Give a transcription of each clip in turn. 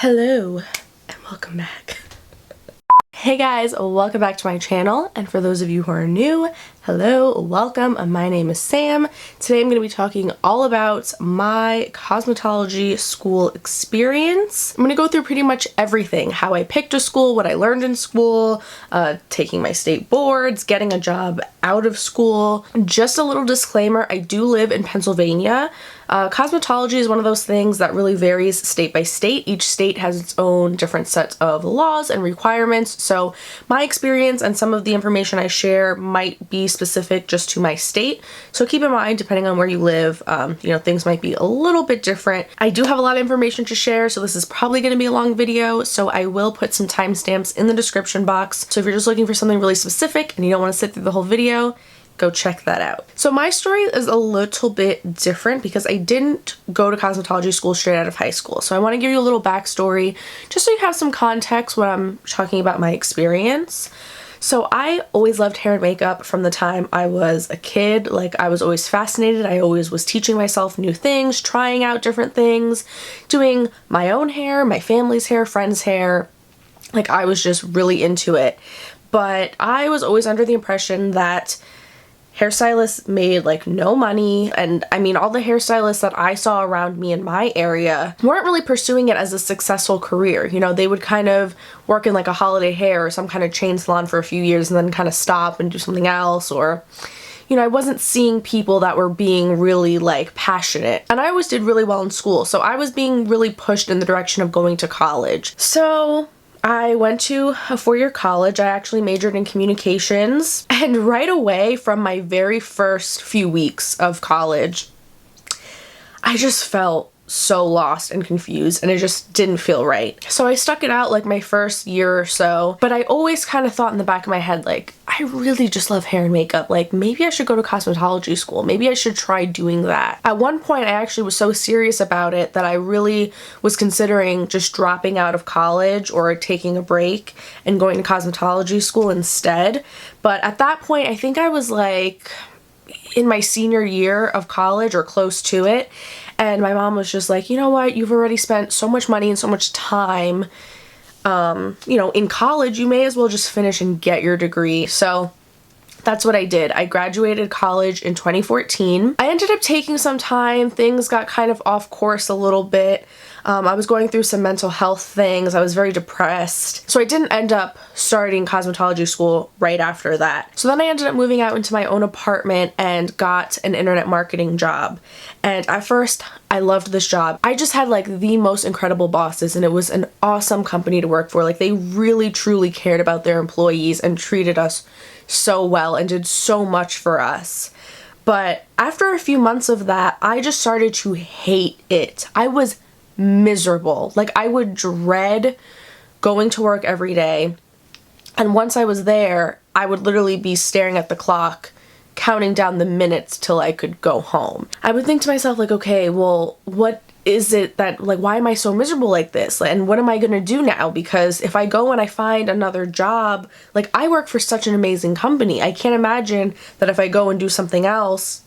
Hello and welcome back. Hey guys, welcome back to my channel, and for those of you who are new, hello, welcome. My name is Sam. Today I'm going to be talking all about my cosmetology school experience. I'm going to go through pretty much everything, how I picked a school, what I learned in school, taking my state boards, getting a job out of school. Just a little disclaimer, I do live in Pennsylvania. Cosmetology is one of those things that really varies state by state. Each state has its own different set of laws and requirements, so my experience and some of the information I share might be specific just to my state. So keep in mind, depending on where you live, things might be a little bit different. I do have a lot of information to share, so this is probably going to be a long video, so I will put some timestamps in the description box. So if you're just looking for something really specific and you don't want to sit through the whole video, go check that out. So my story is a little bit different because I didn't go to cosmetology school straight out of high school. So I want to give you a little backstory just so you have some context when I'm talking about my experience. So I always loved hair and makeup from the time I was a kid. Like, I was always fascinated. I always was teaching myself new things, trying out different things, doing my own hair, my family's hair, friends' hair. Like, I was just really into it. But I was always under the impression that hairstylists made like no money, and I mean, all the hairstylists that I saw around me in my area weren't really pursuing it as a successful career. You know, they would kind of work in like a holiday hair or some kind of chain salon for a few years and then kind of stop and do something else, or I wasn't seeing people that were being really like passionate. And I always did really well in school, so I was being really pushed in the direction of going to college. So I went to a four-year college. I actually majored in communications, and right away from my very first few weeks of college, I just felt so lost and confused, and it just didn't feel right. So I stuck it out like my first year or so, but I always kind of thought in the back of my head, like, I really just love hair and makeup. Like, maybe I should go to cosmetology school. Maybe I should try doing that. At one point, I actually was so serious about it that I really was considering just dropping out of college or taking a break and going to cosmetology school instead. But at that point, I think I was like in my senior year of college or close to it. And my mom was just like, you know what, you've already spent so much money and so much time, in college, you may as well just finish and get your degree. So that's what I did. I graduated college in 2014. I ended up taking some time. Things got kind of off course a little bit. I was going through some mental health things. I was very depressed. So I didn't end up starting cosmetology school right after that. So then I ended up moving out into my own apartment and got an internet marketing job. And at first, I loved this job. I just had like the most incredible bosses, and it was an awesome company to work for. Like, they really truly cared about their employees and treated us so well and did so much for us. But after a few months of that, I just started to hate it. I was miserable. Like, I would dread going to work every day, and once I was there, I would literally be staring at the clock, counting down the minutes till I could go home. I would think to myself, like, okay, well, what is it that, like, why am I so miserable like this? And what am I gonna do now? Because if I go and I find another job, like, I work for such an amazing company. I can't imagine that if I go and do something else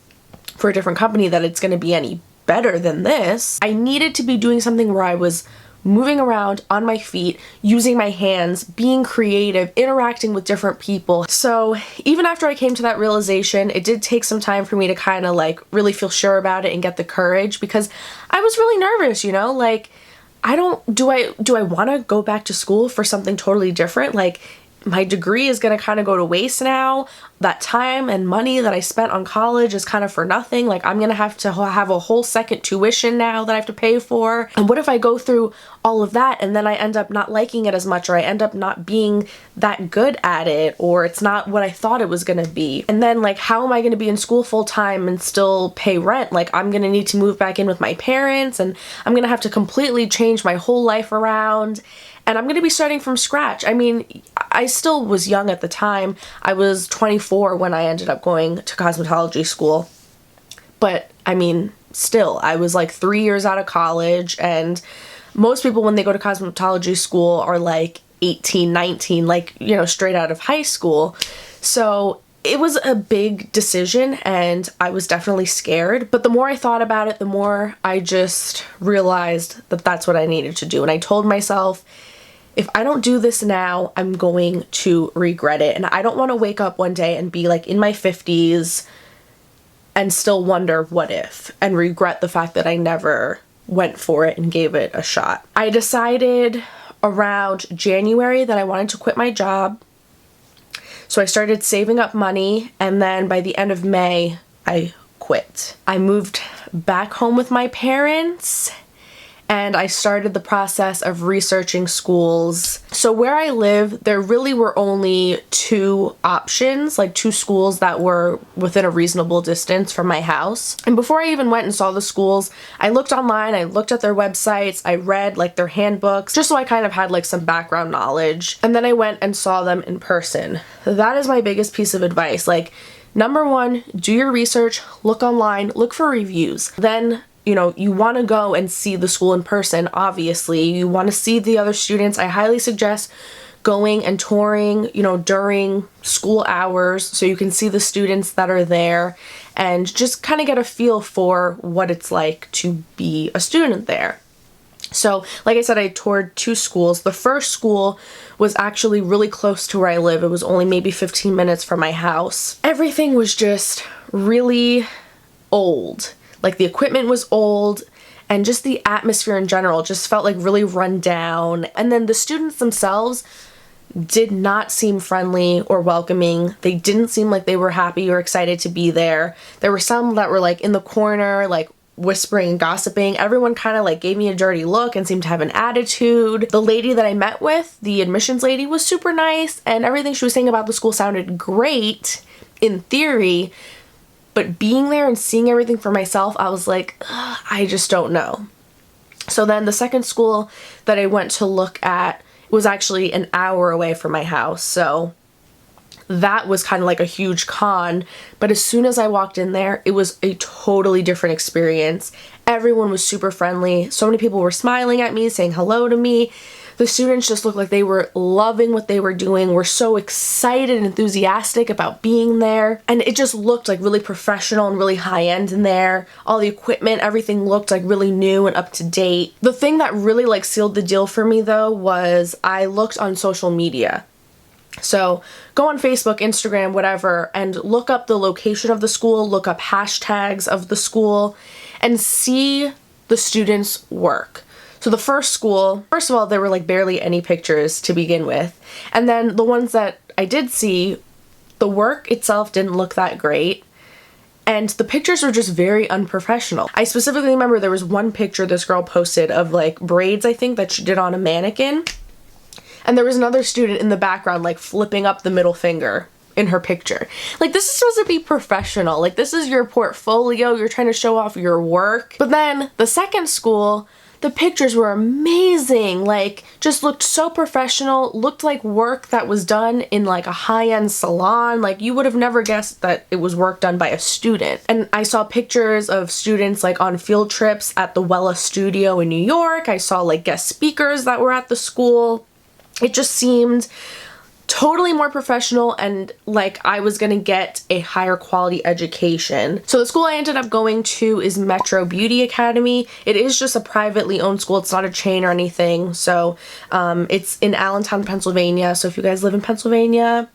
for a different company that it's gonna be any better than this. I needed to be doing something where I was moving around on my feet, using my hands, being creative, interacting with different people. So even after I came to that realization, it did take some time for me to kind of like really feel sure about it and get the courage, because I was really nervous, like, do I want to go back to school for something totally different? Like, my degree is going to kind of go to waste now. That time and money that I spent on college is kind of for nothing. Like, I'm going to have a whole second tuition now that I have to pay for. And what if I go through all of that and then I end up not liking it as much, or I end up not being that good at it, or it's not what I thought it was going to be? And then, like, how am I going to be in school full time and still pay rent? Like, I'm going to need to move back in with my parents, and I'm going to have to completely change my whole life around. And I'm going to be starting from scratch. I mean, I still was young at the time. I was 24 when I ended up going to cosmetology school. But, I mean, still, I was like 3 years out of college, and most people when they go to cosmetology school are like 18, 19, like, straight out of high school. So it was a big decision and I was definitely scared, but the more I thought about it, the more I just realized that that's what I needed to do. And I told myself, if I don't do this now, I'm going to regret it. And I don't want to wake up one day and be like in my 50s and still wonder what if, and regret the fact that I never went for it and gave it a shot. I decided around January that I wanted to quit my job. So I started saving up money, and then by the end of May, I quit. I moved back home with my parents, and I started the process of researching schools. So where I live, there really were only 2 options, like 2 schools that were within a reasonable distance from my house. And before I even went and saw the schools, I looked online, I looked at their websites, I read like their handbooks, just so I kind of had like some background knowledge. And then I went and saw them in person. That is my biggest piece of advice. Like, number 1, do your research, look online, look for reviews. Then you want to go and see the school in person, obviously. You want to see the other students. I highly suggest going and touring, during school hours so you can see the students that are there and just kind of get a feel for what it's like to be a student there. So, like I said, I toured 2 schools. The first school was actually really close to where I live. It was only maybe 15 minutes from my house. Everything was just really old. Like, the equipment was old, and just the atmosphere in general just felt like really run down. And then the students themselves did not seem friendly or welcoming. They didn't seem like they were happy or excited to be there. There were some that were like in the corner, like whispering and gossiping. Everyone kind of like gave me a dirty look and seemed to have an attitude. The lady that I met with, the admissions lady, was super nice, and everything she was saying about the school sounded great in theory. But being there and seeing everything for myself, I was like, I just don't know. So then the second school that I went to look at was actually an hour away from my house. So that was kind of like a huge con. But as soon as I walked in there, it was a totally different experience. Everyone was super friendly. So many people were smiling at me, saying hello to me. The students just looked like they were loving what they were doing, were so excited and enthusiastic about being there. And it just looked like really professional and really high-end in there. All the equipment, everything looked like really new and up to date. The thing that really like sealed the deal for me though was I looked on social media. So go on Facebook, Instagram, whatever, and look up the location of the school, look up hashtags of the school, and see the students' work. So the first school, first of all, there were like barely any pictures to begin with. And then the ones that I did see, the work itself didn't look that great. And the pictures were just very unprofessional. I specifically remember there was one picture this girl posted of like braids, I think, that she did on a mannequin. And there was another student in the background like flipping up the middle finger in her picture. Like, this is supposed to be professional. Like, this is your portfolio. You're trying to show off your work. But then the second school, the pictures were amazing, like just looked so professional, looked like work that was done in like a high-end salon. Like, you would have never guessed that it was work done by a student. And I saw pictures of students like on field trips at the Wella studio in New York. I saw like guest speakers that were at the school. It just seemed totally more professional and like I was gonna get a higher quality education. So the school I ended up going to is Metro Beauty Academy. It is just a privately owned school. It's not a chain or anything. So it's in Allentown, Pennsylvania. So if you guys live in Pennsylvania,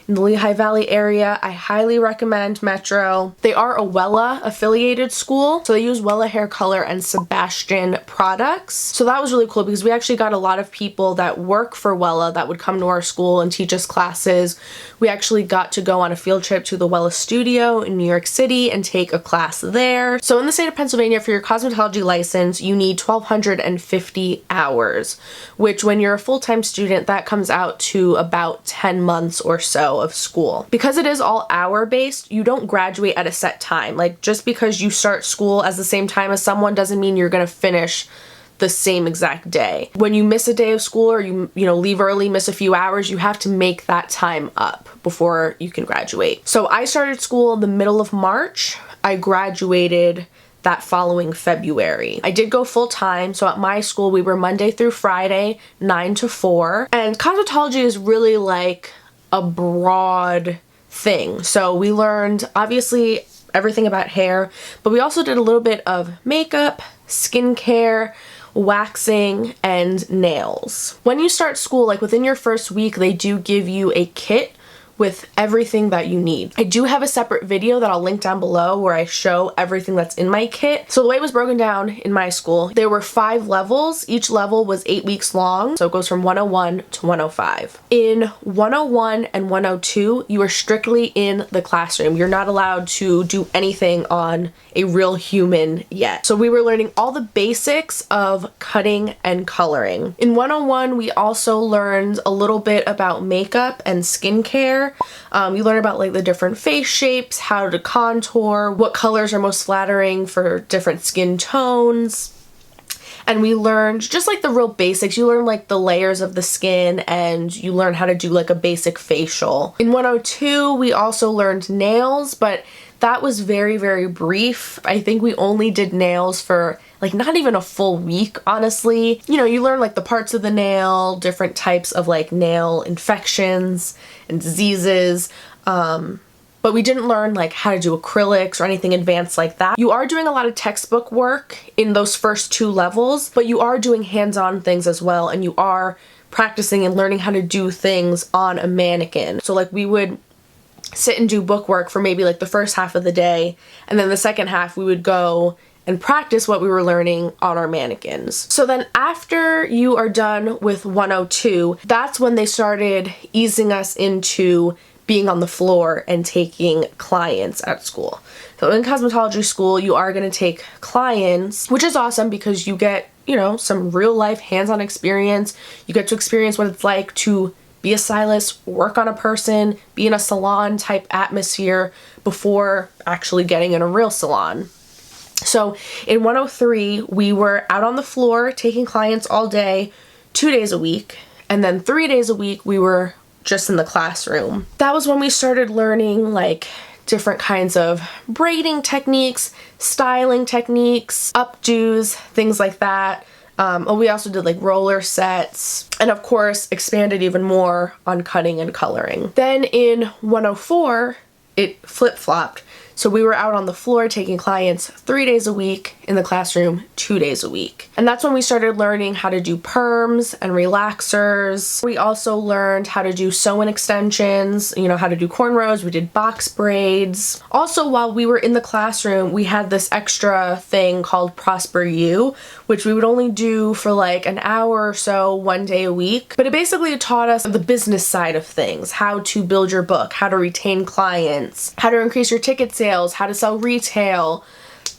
in the Lehigh Valley area, I highly recommend Metro. They are a Wella affiliated school, so they use Wella hair color and Sebastian products. So that was really cool because we actually got a lot of people that work for Wella that would come to our school and teach us classes. We actually got to go on a field trip to the Wella studio in New York City and take a class there. So in the state of Pennsylvania, for your cosmetology license, you need 1,250 hours, which when you're a full-time student, that comes out to about 10 months or so of school. Because it is all hour based, you don't graduate at a set time. Like, just because you start school as the same time as someone doesn't mean you're gonna finish the same exact day. When you miss a day of school or you leave early, miss a few hours, you have to make that time up before you can graduate. So I started school in the middle of March. I graduated that following February. I did go full time, so at my school we were Monday through Friday, 9 to 4. And cosmetology is really like a broad thing. So we learned obviously everything about hair, but we also did a little bit of makeup, skincare, waxing, and nails. When you start school, like within your first week, they do give you a kit with everything that you need. I do have a separate video that I'll link down below where I show everything that's in my kit. So the way it was broken down in my school, there were 5 levels. Each level was 8 weeks long. So it goes from 101 to 105. In 101 and 102, you are strictly in the classroom. You're not allowed to do anything on a real human yet. So we were learning all the basics of cutting and coloring. In 101, we also learned a little bit about makeup and skincare. You learn about like the different face shapes, how to contour, what colors are most flattering for different skin tones. And we learned just like the real basics. You learn like the layers of the skin, and you learn how to do like a basic facial. In 102, we also learned nails, but that was very, very brief. I think we only did nails for like not even a full week, honestly. You know, you learn like the parts of the nail, different types of like nail infections and diseases. But we didn't learn like how to do acrylics or anything advanced like that. You are doing a lot of textbook work in those first 2 levels, but you are doing hands-on things as well, and you are practicing and learning how to do things on a mannequin. So like we would sit and do bookwork for maybe like the first half of the day, and then the second half we would go and practice what we were learning on our mannequins. So then after you are done with 102, that's when they started easing us into being on the floor and taking clients at school. So in cosmetology school, you are going to take clients, which is awesome because you get, you know, some real life hands-on experience. You get to experience what it's like to be a stylist, work on a person, be in a salon type atmosphere before actually getting in a real salon. So in 103, we were out on the floor taking clients all day, 2 days a week, and then 3 days a week we were just in the classroom. That was when we started learning like different kinds of braiding techniques, styling techniques, updos, things like that. We also did like roller sets, and of course expanded even more on cutting and coloring. Then in 104, it flip-flopped. So we were out on the floor taking clients 3 days a week, in the classroom 2 days a week. And that's when we started learning how to do perms and relaxers. We also learned how to do sew-in extensions, you know, how to do cornrows. We did box braids. Also, while we were in the classroom, we had this extra thing called Prosper You, which we would only do for like an hour or so, 1 day a week. But it basically taught us the business side of things, how to build your book, how to retain clients, how to increase your ticket sales, how to sell retail,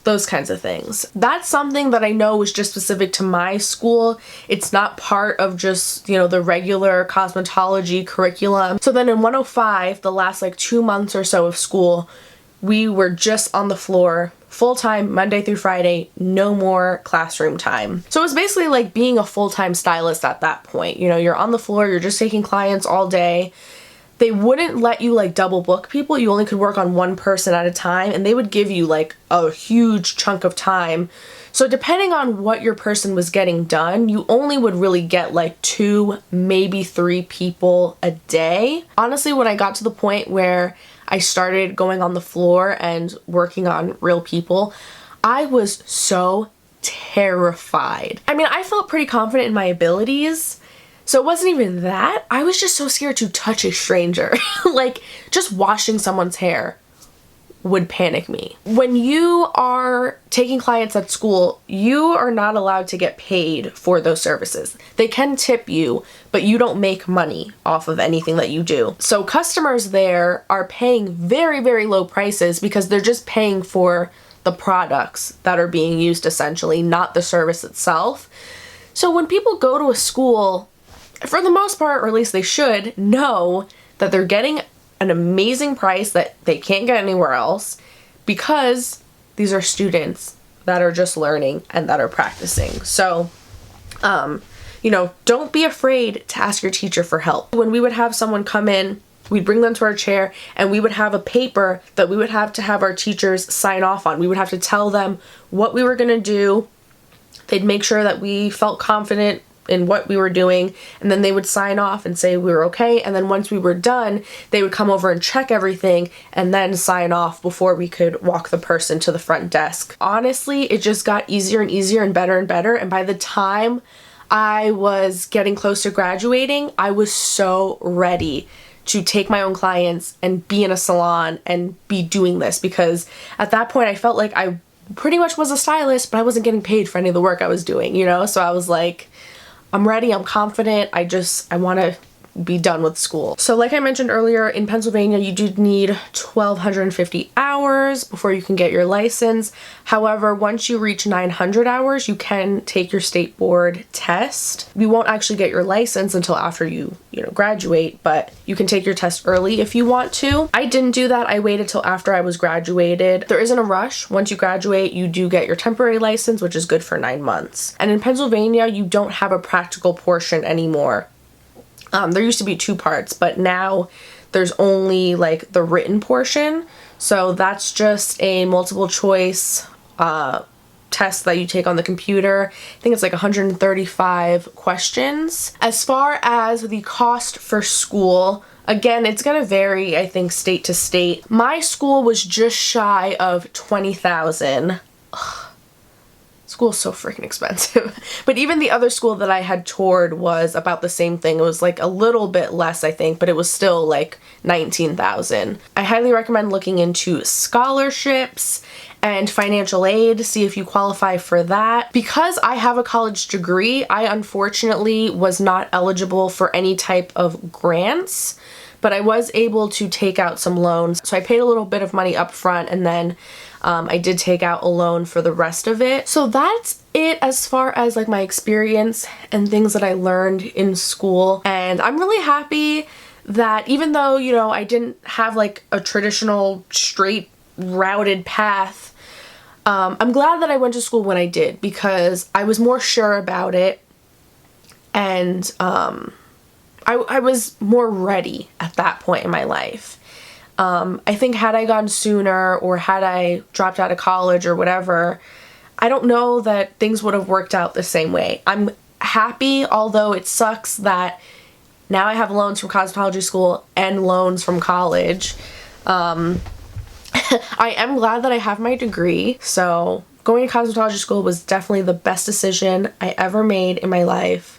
those kinds of things. That's something that I know was just specific to my school. It's not part of just, you know, the regular cosmetology curriculum. So then in 105, the last like 2 months or so of school, we were just on the floor full-time Monday through Friday, no more classroom time. So it was basically like being a full-time stylist at that point. You know, you're on the floor, you're just taking clients all day. They wouldn't let you like double book people. You only could work on one person at a time, and they would give you like a huge chunk of time. So depending on what your person was getting done, you only would really get like 2, maybe 3 people a day. Honestly, when I got to the point where I started going on the floor and working on real people, I was so terrified. I mean, I felt pretty confident in my abilities. So it wasn't even that. I was just so scared to touch a stranger. Like, just washing someone's hair would panic me. When you are taking clients at school, you are not allowed to get paid for those services. They can tip you, but you don't make money off of anything that you do. So customers there are paying very, very low prices because they're just paying for the products that are being used essentially, not the service itself. So when people go to a school, for the most part, or at least they should, know that they're getting an amazing price that they can't get anywhere else because these are students that are just learning and that are practicing. So, you know, don't be afraid to ask your teacher for help. When we would have someone come in, we'd bring them to our chair and we would have a paper that we would have to have our teachers sign off on. We would have to tell them what we were going to do. They'd make sure that we felt confident in what we were doing, and then they would sign off and say we were okay, and then once we were done, they would come over and check everything and then sign off before we could walk the person to the front desk. Honestly, it just got easier and easier and better, and by the time I was getting close to graduating, I was so ready to take my own clients and be in a salon and be doing this, because at that point I felt like I pretty much was a stylist, but I wasn't getting paid for any of the work I was doing, you know? So I was like, I'm ready, I'm confident, I want to be done with school. So like I mentioned earlier, in Pennsylvania, you do need 1,250 hours before you can get your license. However, once you reach 900 hours, you can take your state board test. You won't actually get your license until after you graduate, but you can take your test early if you want to. I didn't do that. I waited till after I was graduated. There isn't a rush. Once you graduate, you do get your temporary license, which is good for 9 months. And in Pennsylvania, you don't have a practical portion anymore. There used to be 2 parts, but now there's only like the written portion. So that's just a multiple choice test that you take on the computer. I think it's like 135 questions. As far as the cost for school, again, it's gonna vary, I think, state to state. My school was just shy of $20,000. School's so freaking expensive. But even the other school that I had toured was about the same thing. It was like a little bit less, I think, but it was still like $19,000. I highly recommend looking into scholarships and financial aid, see if you qualify for that. Because I have a college degree, I unfortunately was not eligible for any type of grants, but I was able to take out some loans. So I paid a little bit of money up front, and then I did take out a loan for the rest of it. So that's it as far as like my experience and things that I learned in school. And I'm really happy that even though, I didn't have like a traditional straight routed path, I'm glad that I went to school when I did, because I was more sure about it, and I was more ready at that point in my life. I think had I gone sooner, or had I dropped out of college or whatever, I don't know that things would have worked out the same way. I'm happy, although it sucks that now I have loans from cosmetology school and loans from college. I am glad that I have my degree, so going to cosmetology school was definitely the best decision I ever made in my life.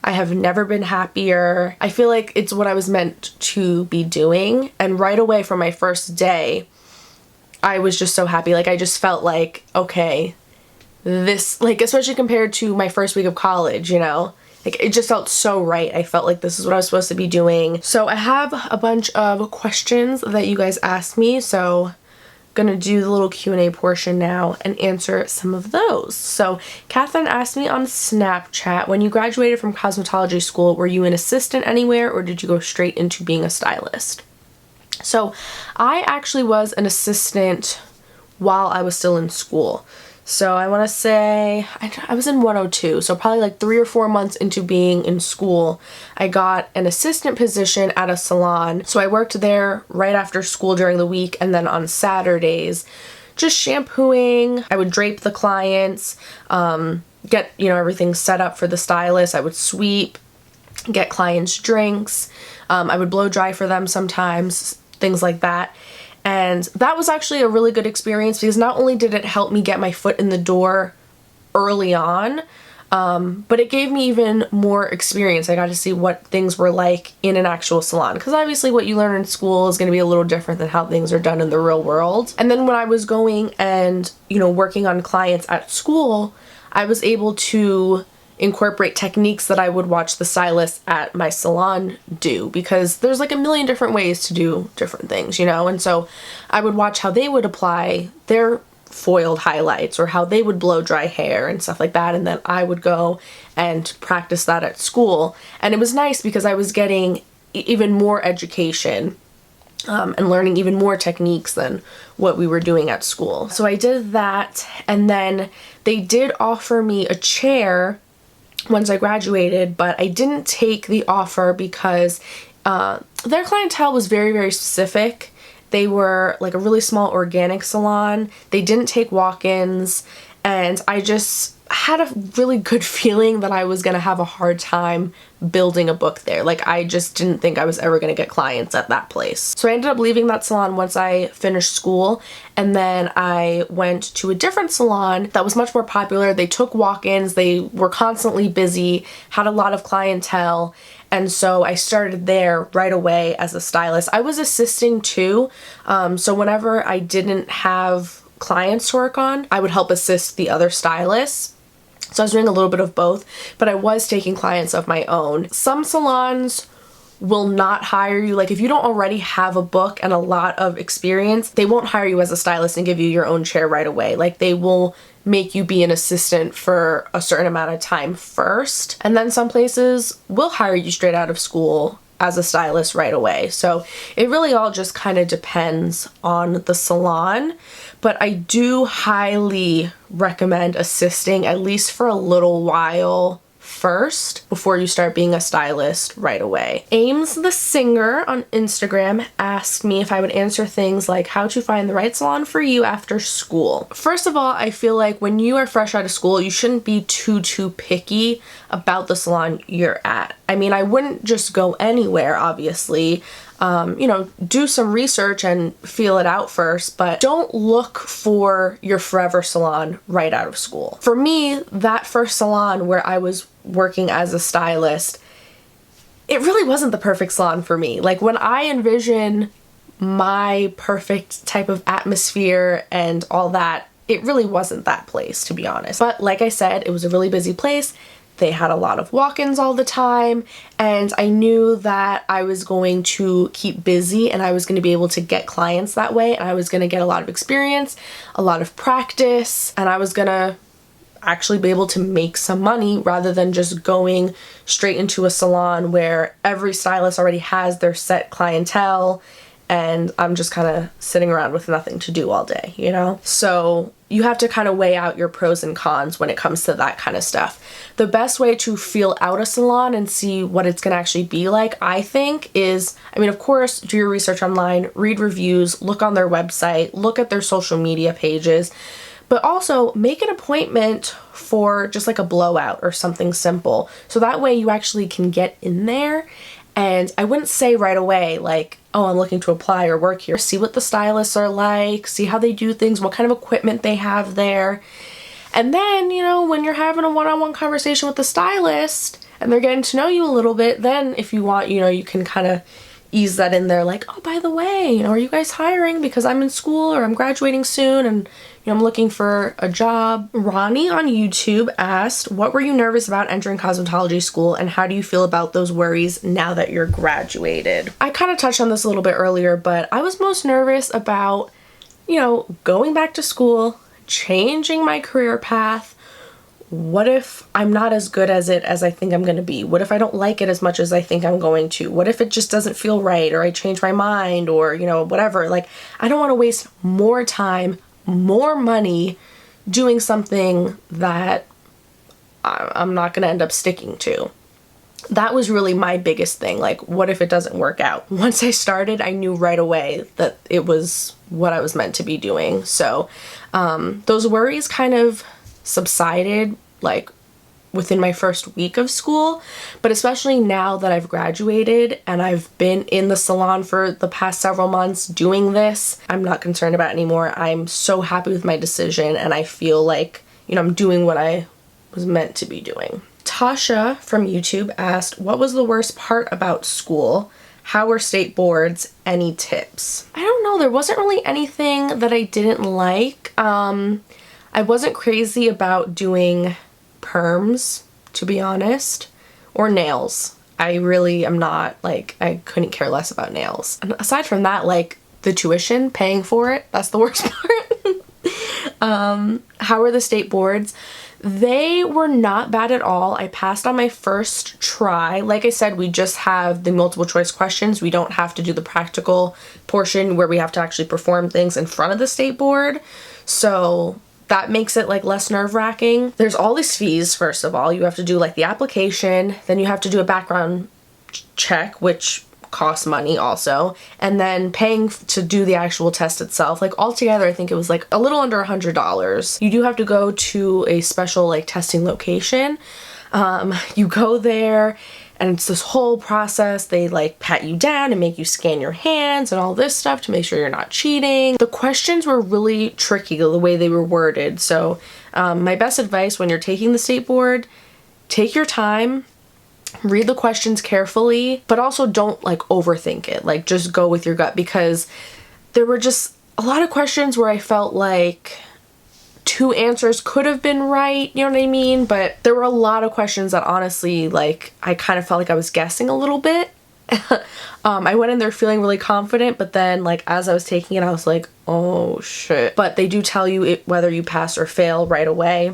I have never been happier. I feel like it's what I was meant to be doing. And right away from my first day, I was just so happy. Like, I just felt like, okay, this, like, especially compared to my first week of college, like, it just felt so right. I felt like this is what I was supposed to be doing. So I have a bunch of questions that you guys asked me, so gonna do the little Q&A portion now and answer some of those. So Catherine asked me on Snapchat, when you graduated from cosmetology school, were you an assistant anywhere, or did you go straight into being a stylist? So I actually was an assistant while I was still in school. So I want to say I was in 102, so probably like 3 or 4 months into being in school, I got an assistant position at a salon. So I worked there right after school during the week, and then on Saturdays, just shampooing. I would drape the clients, get everything set up for the stylist. I would sweep, get clients drinks. I would blow dry for them sometimes, things like that. And that was actually a really good experience, because not only did it help me get my foot in the door early on, but it gave me even more experience. I got to see what things were like in an actual salon, because obviously what you learn in school is going to be a little different than how things are done in the real world. And then when I was going and, working on clients at school, I was able to incorporate techniques that I would watch the stylists at my salon do, because there's like a million different ways to do different things, and so I would watch how they would apply their foiled highlights, or how they would blow dry hair and stuff like that, and then I would go and practice that at school. And it was nice because I was getting even more education and learning even more techniques than what we were doing at school. So I did that, and then they did offer me a chair once I graduated, but I didn't take the offer because their clientele was very, very specific. They were like a really small organic salon. They didn't take walk-ins, and I had a really good feeling that I was gonna have a hard time building a book there. Like, I just didn't think I was ever gonna get clients at that place. So I ended up leaving that salon once I finished school, and then I went to a different salon that was much more popular. They took walk-ins, they were constantly busy, had a lot of clientele, and so I started there right away as a stylist. I was assisting too, so whenever I didn't have clients to work on, I would help assist the other stylists. So I was doing a little bit of both, but I was taking clients of my own. Some salons will not hire you. Like, if you don't already have a book and a lot of experience, they won't hire you as a stylist and give you your own chair right away. Like, they will make you be an assistant for a certain amount of time first. And then some places will hire you straight out of school as a stylist right away. So it really all just kind of depends on the salon, but I do highly recommend assisting at least for a little while first before you start being a stylist right away. Ames the singer on Instagram asked me if I would answer things like how to find the right salon for you after school. First of all, I feel like when you are fresh out of school, you shouldn't be too picky about the salon you're at. I mean, I wouldn't just go anywhere, obviously. You know, do some research and feel it out first, but don't look for your forever salon right out of school. For me, that first salon where I was working as a stylist, it really wasn't the perfect salon for me. Like, when I envision my perfect type of atmosphere and all that, it really wasn't that place, to be honest. But like I said, it was a really busy place. They had a lot of walk-ins all the time, and I knew that I was going to keep busy and I was going to be able to get clients that way, and I was going to get a lot of experience, a lot of practice, and I was going to actually be able to make some money rather than just going straight into a salon where every stylist already has their set clientele and I'm just kind of sitting around with nothing to do all day, you know? So you have to kind of weigh out your pros and cons when it comes to that kind of stuff. The best way to feel out a salon and see what it's gonna actually be like, I think, is, I mean, of course, do your research online, read reviews, look on their website, look at their social media pages, but also make an appointment for just like a blowout or something simple. So that way you actually can get in there. And I wouldn't say right away, like, oh, I'm looking to apply or work here. See what the stylists are like, see how they do things, what kind of equipment they have there. And then, you know, when you're having a one-on-one conversation with the stylist and they're getting to know you a little bit, then if you want, you know, you can kind of ease that in there, like, oh, by the way, you know, are you guys hiring because I'm in school or I'm graduating soon and, you know, I'm looking for a job. Ronnie on YouTube asked, what were you nervous about entering cosmetology school and how do you feel about those worries now that you're graduated? I kind of touched on this a little bit earlier, but I was most nervous about, you know, going back to school, changing my career path. What if I'm not as good as it as I think I'm going to be? What if I don't like it as much as I think I'm going to? What if it just doesn't feel right or I change my mind or, you know, whatever? Like, I don't want to waste more time, more money doing something that I'm not going to end up sticking to. That was really my biggest thing. Like, what if it doesn't work out? Once I started, I knew right away that it was what I was meant to be doing. So those worries kind of subsided like within my first week of school, but especially now that I've graduated and I've been in the salon for the past several months doing this, I'm not concerned about it anymore. I'm so happy with my decision and I feel like, you know, I'm doing what I was meant to be doing. Tasha from YouTube asked, what was the worst part about school? How were state boards? Any tips? I don't know. There wasn't really anything that I didn't like. I wasn't crazy about doing perms, to be honest, or nails. I really am not, like, I couldn't care less about nails. And aside from that, like, the tuition, paying for it, that's the worst part. How were the state boards? They were not bad at all. I passed on my first try. Like I said, we just have the multiple choice questions. We don't have to do the practical portion where we have to actually perform things in front of the state board. So that makes it like less nerve-wracking. There's all these fees, first of all. You have to do like the application, then you have to do a background check, which costs money also, and then paying to do the actual test itself. Like altogether, I think it was like a little under $100. You do have to go to a special like testing location. You go there and it's this whole process. They like pat you down and make you scan your hands and all this stuff to make sure you're not cheating. The questions were really tricky the way they were worded. So my best advice when you're taking the state board, take your time, read the questions carefully, but also don't like overthink it. Like just go with your gut, because there were just a lot of questions where I felt like 2 answers could have been right, you know what I mean? But there were a lot of questions that honestly, like, I kind of felt like I was guessing a little bit. I went in there feeling really confident, but then like as I was taking it, I was like, oh shit. But they do tell you whether you pass or fail right away.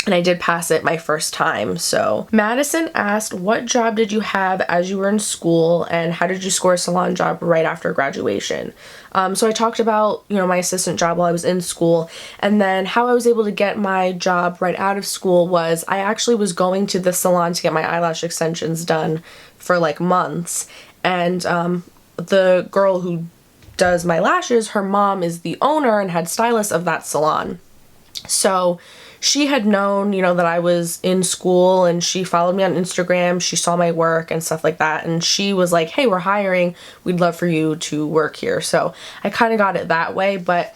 And I did pass it my first time. So Madison asked, what job did you have as you were in school, and how did you score a salon job right after graduation? So I talked about, you know, my assistant job while I was in school, and then how I was able to get my job right out of school was I actually was going to the salon to get my eyelash extensions done for like months. And the girl who does my lashes, her mom is the owner and head stylist of that salon. So she had known, you know, that I was in school, and she followed me on Instagram. She saw my work and stuff like that. And she was like, hey, we're hiring. We'd love for you to work here. So I kind of got it that way, but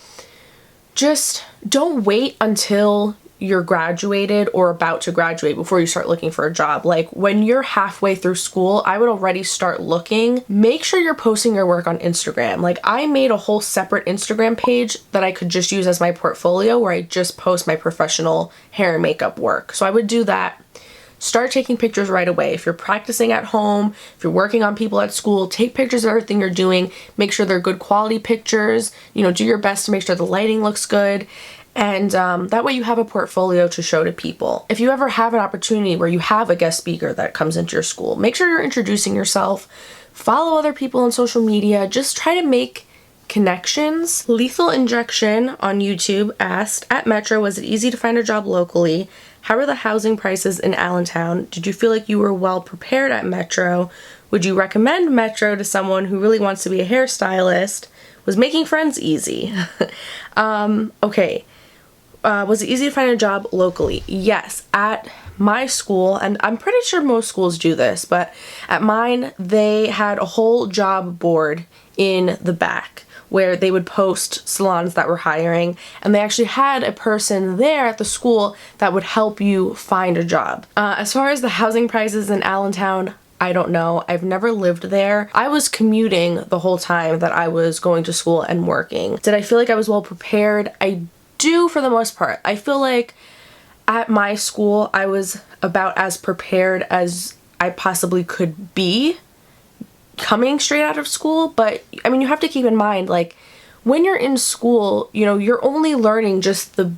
just don't wait until you're graduated or about to graduate before you start looking for a job. Like when you're halfway through school, I would already start looking. Make sure you're posting your work on Instagram. Like I made a whole separate Instagram page that I could just use as my portfolio, where I just post my professional hair and makeup work. So I would do that. Start taking pictures right away. If you're practicing at home, if you're working on people at school, take pictures of everything you're doing. Make sure they're good quality pictures. You know, do your best to make sure the lighting looks good. And that way you have a portfolio to show to people. If you ever have an opportunity where you have a guest speaker that comes into your school, make sure you're introducing yourself. Follow other people on social media. Just try to make connections. Lethal Injection on YouTube asked, at Metro, was it easy to find a job locally? How are the housing prices in Allentown? Did you feel like you were well prepared at Metro? Would you recommend Metro to someone who really wants to be a hairstylist? Was making friends easy? Okay. Was it easy to find a job locally? Yes, at my school, and I'm pretty sure most schools do this, but at mine, they had a whole job board in the back where they would post salons that were hiring, and they actually had a person there at the school that would help you find a job. As far as the housing prices in Allentown, I don't know. I've never lived there. I was commuting the whole time that I was going to school and working. Did I feel like I was well prepared? I do, for the most part. I feel like at my school I was about as prepared as I possibly could be coming straight out of school. But I mean, you have to keep in mind, like when you're in school, you know, you're only learning just the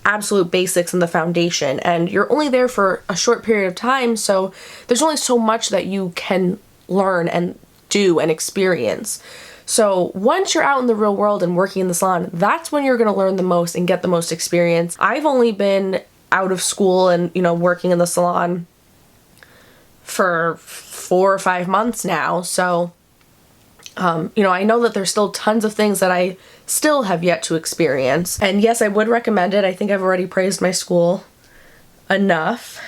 absolute basics and the foundation, and you're only there for a short period of time, so there's only so much that you can learn and do and experience. So once you're out in the real world and working in the salon, that's when you're going to learn the most and get the most experience. I've only been out of school and, you know, working in the salon for 4 or 5 months now. So, you know, I know that there's still tons of things that I still have yet to experience. And yes, I would recommend it. I think I've already praised my school enough.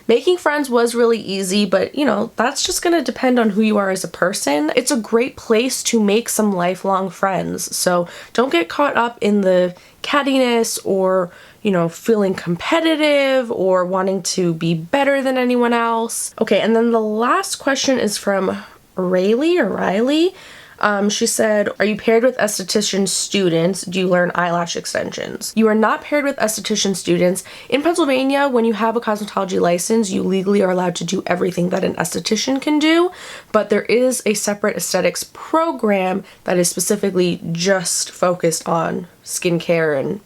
Making friends was really easy, but you know, that's just gonna depend on who you are as a person. It's a great place to make some lifelong friends. So don't get caught up in the cattiness or, you know, feeling competitive or wanting to be better than anyone else. Okay, and then the last question is from Riley. She said, are you paired with esthetician students? Do you learn eyelash extensions? You are not paired with esthetician students. In Pennsylvania, when you have a cosmetology license, you legally are allowed to do everything that an esthetician can do, but there is a separate aesthetics program that is specifically just focused on skincare and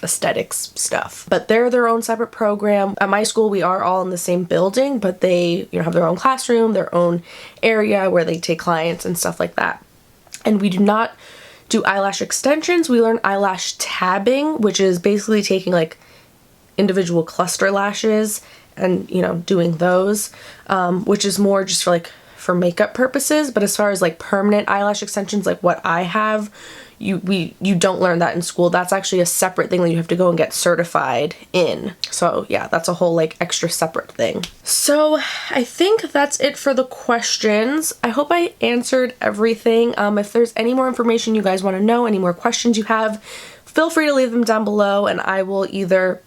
aesthetics stuff. But they're their own separate program. At my school, we are all in the same building, but they, you know, have their own classroom, their own area where they take clients and stuff like that. And we do not do eyelash extensions. We learn eyelash tabbing, which is basically taking like individual cluster lashes and, you know, doing those, which is more just for like for makeup purposes, but as far as like permanent eyelash extensions like what I have, you don't learn that in school. That's actually a separate thing that you have to go and get certified in. So yeah, that's a whole like extra separate thing. So I think that's it for the questions. I hope I answered everything. If there's any more information you guys want to know, any more questions you have, feel free to leave them down below and I will either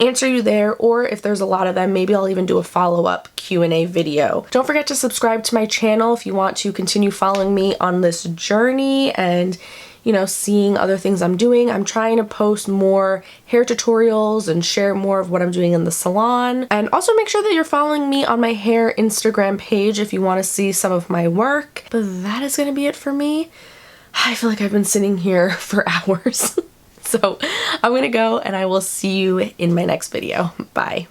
answer you there, or if there's a lot of them, maybe I'll even do a follow-up Q&A video. Don't forget to subscribe to my channel if you want to continue following me on this journey and, you know, seeing other things I'm doing. I'm trying to post more hair tutorials and share more of what I'm doing in the salon. And also make sure that you're following me on my hair Instagram page if you want to see some of my work. But that is going to be it for me. I feel like I've been sitting here for hours. So I'm gonna go and I will see you in my next video. Bye.